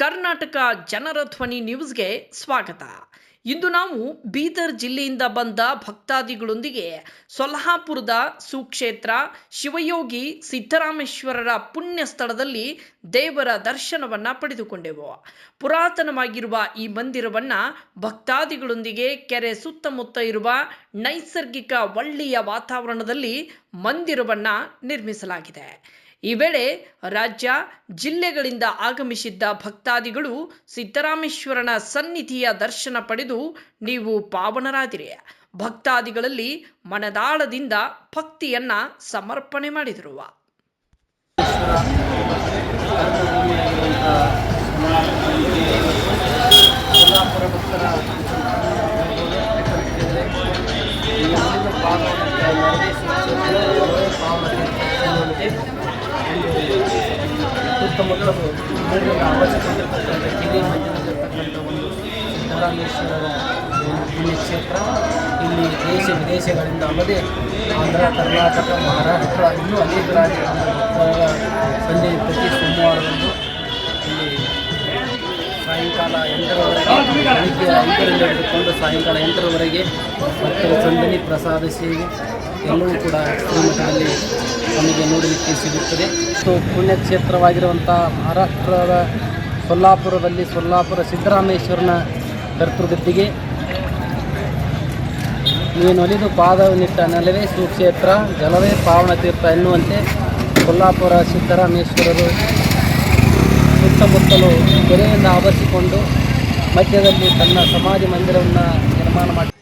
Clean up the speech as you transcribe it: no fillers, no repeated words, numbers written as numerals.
ಕರ್ನಾಟಕ ಜನರ ಧ್ವನಿ ನ್ಯೂಸ್ಗೆ ಸ್ವಾಗತ. ಇಂದು ನಾವು ಬೀದರ್ ಜಿಲ್ಲೆಯಿಂದ ಬಂದ ಭಕ್ತಾದಿಗಳೊಂದಿಗೆ ಸೊಲ್ಹಾಪುರದ ಸುಕ್ಷೇತ್ರ ಶಿವಯೋಗಿ ಸಿದ್ದರಾಮೇಶ್ವರರ ಪುಣ್ಯ ಸ್ಥಳದಲ್ಲಿ ದೇವರ ದರ್ಶನವನ್ನ ಪಡೆದುಕೊಂಡೆವು. ಪುರಾತನವಾಗಿರುವ ಈ ಮಂದಿರವನ್ನ ಭಕ್ತಾದಿಗಳೊಂದಿಗೆ ಕೆರೆ ಸುತ್ತಮುತ್ತ ಇರುವ ನೈಸರ್ಗಿಕ ಒಳ್ಳೆಯ ವಾತಾವರಣದಲ್ಲಿ ಮಂದಿರವನ್ನ ನಿರ್ಮಿಸಲಾಗಿದೆ. ಈ ವೇಳೆ ರಾಜ್ಯ ಜಿಲ್ಲೆಗಳಿಂದ ಆಗಮಿಸಿದ್ದ ಭಕ್ತಾದಿಗಳು ಸಿದ್ದರಾಮೇಶ್ವರನ ಸನ್ನಿಧಿಯ ದರ್ಶನ ಪಡೆದು ನೀವು ಪಾವನರಾದಿರಿ. ಭಕ್ತಾದಿಗಳಲ್ಲಿ ಮನದಾಳದಿಂದ ಭಕ್ತಿಯನ್ನ ಸಮರ್ಪಣೆ ಮಾಡಿದರು. ಸುತ್ತಮುತ್ತಲು ನೀರಿನ ಅವಶ್ಯಕತೆರ್ತಕ್ಕಂಥ ಕಿಲಿ ಮಂದಿರದಲ್ಲಿರ್ತಕ್ಕಂಥ ಒಂದು ಸಿದ್ದರಾಮೇಶ್ವರರ ಪುಣ್ಯಕ್ಷೇತ್ರ. ಇಲ್ಲಿ ದೇಶ ವಿದೇಶಗಳಿಂದ ಅಲ್ಲದೆ ಆಂಧ್ರ, ಕರ್ನಾಟಕ, ಮಹಾರಾಷ್ಟ್ರ ಇನ್ನೂ ಅನೇಕ ರಾಜ್ಯಗಳಿಂದ ಭಕ್ತರ ಸಂಜೆ ಪ್ರತಿ ಸೋಮವಾರದಂದು ಇಲ್ಲಿ ಸಾಯಂಕಾಲ 8ರವರೆಗೆ, ಬೆಳಿಗ್ಗೆ 5ರಿಂದ ಹಿಡಿದುಕೊಂಡು ಸಾಯಂಕಾಲ 8ರವರೆಗೆ ಭಕ್ತರ ಸಂದಣಿ, ಪ್ರಸಾದ ಸೇವೆ ಎಲ್ಲವೂ ಕೂಡ ಶ್ರೀಮಠದಲ್ಲಿ ನಮಗೆ ನೋಡಲಿಕ್ಕೆ ಸಿಗುತ್ತದೆ. ಪುಣ್ಯಕ್ಷೇತ್ರವಾಗಿರುವಂಥ ಮಹಾರಾಷ್ಟ್ರದ ಸೊಲ್ಲಾಪುರದಲ್ಲಿ ಸೊಲ್ಲಾಪುರ ಸಿದ್ದರಾಮೇಶ್ವರನ ಕರ್ತೃಗದ್ದಿಗೆ ನೀನೊಲಿದು ಪಾದವನ್ನಿಟ್ಟ ನೆಲವೇ ಸುಕ್ಷೇತ್ರ, ಜಲವೇ ಪಾವನ ತೀರ್ಥ ಎನ್ನುವಂತೆ ಸೊಲ್ಲಾಪುರ ಸಿದ್ದರಾಮೇಶ್ವರರು ಸುತ್ತಮುತ್ತಲು ಕೆರೆಯಿಂದ ಆವರಿಸಿಕೊಂಡು ಮಧ್ಯದಲ್ಲಿ ತನ್ನ ಸಮಾಧಿ ಮಂದಿರವನ್ನು ನಿರ್ಮಾಣ ಮಾಡಿ